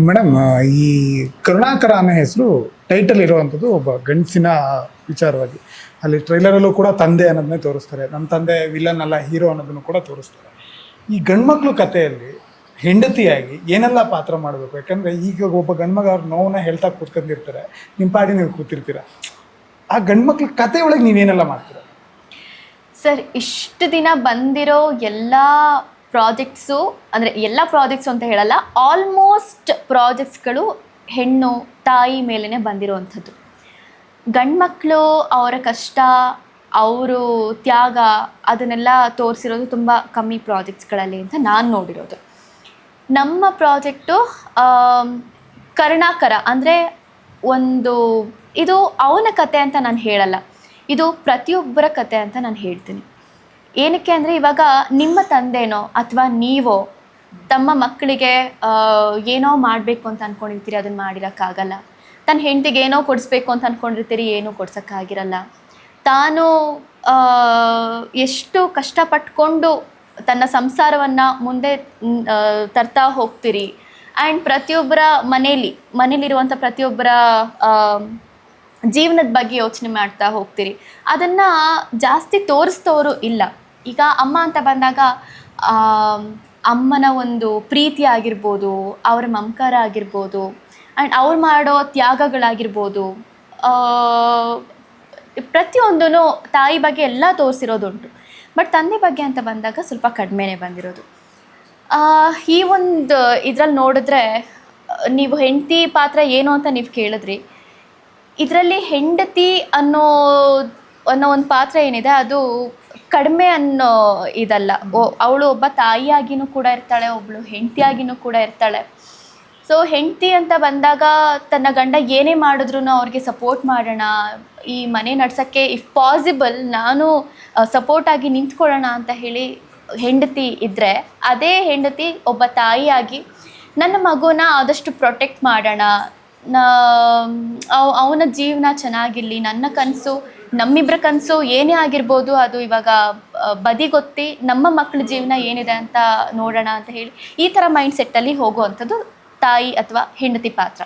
Madam, ಈ ಕರುಣಾಕರ ಅನ್ನೋ ಹೆಸರು ಟೈಟಲ್ ಇರುವಂಥದ್ದು ಒಬ್ಬ ಗಂಡಸಿನ ವಿಚಾರವಾಗಿ. ಅಲ್ಲಿ ಟ್ರೈಲರಲ್ಲೂ ಕೂಡ ತಂದೆ ಅನ್ನೋದನ್ನೇ ತೋರಿಸ್ತಾರೆ. ನಮ್ಮ ತಂದೆ ವಿಲನ್ ಅಲ್ಲ, ಹೀರೋ ಅನ್ನೋದನ್ನು ಕೂಡ ತೋರಿಸ್ತಾರೆ. ಈ ಗಂಡ್ಮಕ್ಳು ಕಥೆಯಲ್ಲಿ ಹೆಂಡತಿಯಾಗಿ ಏನೆಲ್ಲ ಪಾತ್ರ ಮಾಡಬೇಕು? ಯಾಕಂದರೆ ಈಗ ಒಬ್ಬ ಗಂಡ್ಮಗ ಅವ್ರ ನೋವನ್ನ ಹೇಳ್ತಾ ಕೂತ್ಕೊಂಡಿರ್ತಾರೆ, ನಿಮ್ಮ ಪಾಡಿ ನೀವು ಕೂತಿರ್ತೀರ. ಆ ಗಂಡ್ಮಕ್ಳ ಕಥೆ ಒಳಗೆ ನೀವೇನೆಲ್ಲ ಮಾಡ್ತೀರ? ಸರ್, ಇಷ್ಟು ದಿನ ಬಂದಿರೋ ಎಲ್ಲ ಪ್ರಾಜೆಕ್ಟ್ಸು, ಅಂದರೆ ಎಲ್ಲ ಪ್ರಾಜೆಕ್ಟ್ಸು ಅಂತ ಹೇಳಲ್ಲ, ಆಲ್ಮೋಸ್ಟ್ ಪ್ರಾಜೆಕ್ಟ್ಸ್ಗಳು ಹೆಣ್ಣು ತಾಯಿ ಮೇಲೇ ಬಂದಿರೋವಂಥದ್ದು. ಗಂಡ್ಮಕ್ಳು ಅವರ ಕಷ್ಟ, ಅವರು ತ್ಯಾಗ ಅದನ್ನೆಲ್ಲ ತೋರಿಸಿರೋದು ತುಂಬ ಕಮ್ಮಿ ಪ್ರಾಜೆಕ್ಟ್ಸ್ಗಳಲ್ಲಿ ಅಂತ ನಾನು ನೋಡಿರೋದು. ನಮ್ಮ ಪ್ರಾಜೆಕ್ಟು ಕರುಣಾಕರ ಅಂದರೆ ಇದು ಅವನ ಕತೆ ಅಂತ ನಾನು ಹೇಳಲ್ಲ, ಇದು ಪ್ರತಿಯೊಬ್ಬರ ಕತೆ ಅಂತ ನಾನು ಹೇಳ್ತೀನಿ. ಏನಕ್ಕೆ ಅಂದರೆ, ಇವಾಗ ನಿಮ್ಮ ತಂದೆನೋ ಅಥವಾ ನೀವೋ ತಮ್ಮ ಮಕ್ಕಳಿಗೆ ಏನೋ ಮಾಡಬೇಕು ಅಂತ ಅಂದ್ಕೊಂಡಿರ್ತೀರಿ, ಅದನ್ನು ಮಾಡಿರೋಕ್ಕಾಗಲ್ಲ. ತನ್ನ ಹೆಂಡತಿಗೆ ಏನೋ ಕೊಡಿಸ್ಬೇಕು ಅಂತ ಅಂದ್ಕೊಂಡಿರ್ತೀರಿ, ಏನೂ ಕೊಡ್ಸೋಕ್ಕಾಗಿರಲ್ಲ. ತಾನು ಎಷ್ಟು ಕಷ್ಟಪಟ್ಕೊಂಡು ತನ್ನ ಸಂಸಾರವನ್ನು ಮುಂದೆ ತರ್ತಾ ಹೋಗ್ತೀರಿ. ಆ್ಯಂಡ್ ಪ್ರತಿಯೊಬ್ಬರ ಮನೇಲಿರುವಂಥ ಪ್ರತಿಯೊಬ್ಬರ ಜೀವನದ ಬಗ್ಗೆ ಯೋಚನೆ ಮಾಡ್ತಾ ಹೋಗ್ತೀರಿ. ಅದನ್ನು ಜಾಸ್ತಿ ತೋರಿಸ್ತವರು ಇಲ್ಲ. ಈಗ ಅಮ್ಮ ಅಂತ ಬಂದಾಗ ಅಮ್ಮನ ಒಂದು ಪ್ರೀತಿ ಆಗಿರ್ಬೋದು, ಅವರ ಮಮಕಾರ ಆಗಿರ್ಬೋದು, ಆ್ಯಂಡ್ ಅವ್ರು ಮಾಡೋ ತ್ಯಾಗಗಳಾಗಿರ್ಬೋದು, ಪ್ರತಿಯೊಂದೂ ತಾಯಿ ಬಗ್ಗೆ ಎಲ್ಲ ತೋರಿಸಿರೋದುಂಟು. ಬಟ್ ತಂದೆ ಬಗ್ಗೆ ಅಂತ ಬಂದಾಗ ಸ್ವಲ್ಪ ಕಡಿಮೆನೇ ಬಂದಿರೋದು. ಈ ಒಂದು ಇದರಲ್ಲಿ ನೋಡಿದ್ರೆ, ನೀವು ಹೆಂಡತಿ ಪಾತ್ರ ಏನು ಅಂತ ನೀವು ಕೇಳಿದ್ರಿ. ಇದರಲ್ಲಿ ಹೆಂಡತಿ ಅನ್ನೋ ಒಂದು ಪಾತ್ರ ಏನಿದೆ, ಅದು ಕಡಿಮೆ ಅನ್ನೋ ಇದಲ್ಲ. ಅವಳು ಒಬ್ಬ ತಾಯಿಯಾಗಿನೂ ಕೂಡ ಇರ್ತಾಳೆ, ಒಬ್ಬಳು ಹೆಂಡತಿಯಾಗಿನೂ ಕೂಡ ಇರ್ತಾಳೆ. ಸೊ ಹೆಂಡತಿ ಅಂತ ಬಂದಾಗ ತನ್ನ ಗಂಡ ಏನೇ ಮಾಡಿದ್ರೂ ಅವ್ರಿಗೆ ಸಪೋರ್ಟ್ ಮಾಡೋಣ, ಈ ಮನೆ ನಡ್ಸೋಕ್ಕೆ ಇಫ್ ಪಾಸಿಬಲ್ ನಾನು ಸಪೋರ್ಟಾಗಿ ನಿಂತ್ಕೊಳ್ಳೋಣ ಅಂತ ಹೇಳಿ ಹೆಂಡತಿ ಇದ್ದರೆ, ಅದೇ ಹೆಂಡತಿ ಒಬ್ಬ ತಾಯಿಯಾಗಿ ನನ್ನ ಮಗುನ ಆದಷ್ಟು ಪ್ರೊಟೆಕ್ಟ್ ಮಾಡೋಣ, ಅವನ ಜೀವನ ಚೆನ್ನಾಗಿರಲಿ, ನನ್ನ ಕನಸು, ನಮ್ಮಿಬ್ಬರ ಕನಸು ಏನೇ ಆಗಿರ್ಬೋದು, ಅದು ಇವಾಗ ಬದಿಗೊತ್ತಿ ನಮ್ಮ ಮಕ್ಕಳ ಜೀವನ ಏನಿದೆ ಅಂತ ನೋಡೋಣ ಅಂತ ಹೇಳಿ ಈ ಥರ ಮೈಂಡ್ ಸೆಟ್ಟಲ್ಲಿ ಹೋಗುವಂಥದ್ದು ತಾಯಿ ಅಥವಾ ಹೆಂಡತಿ ಪಾತ್ರ.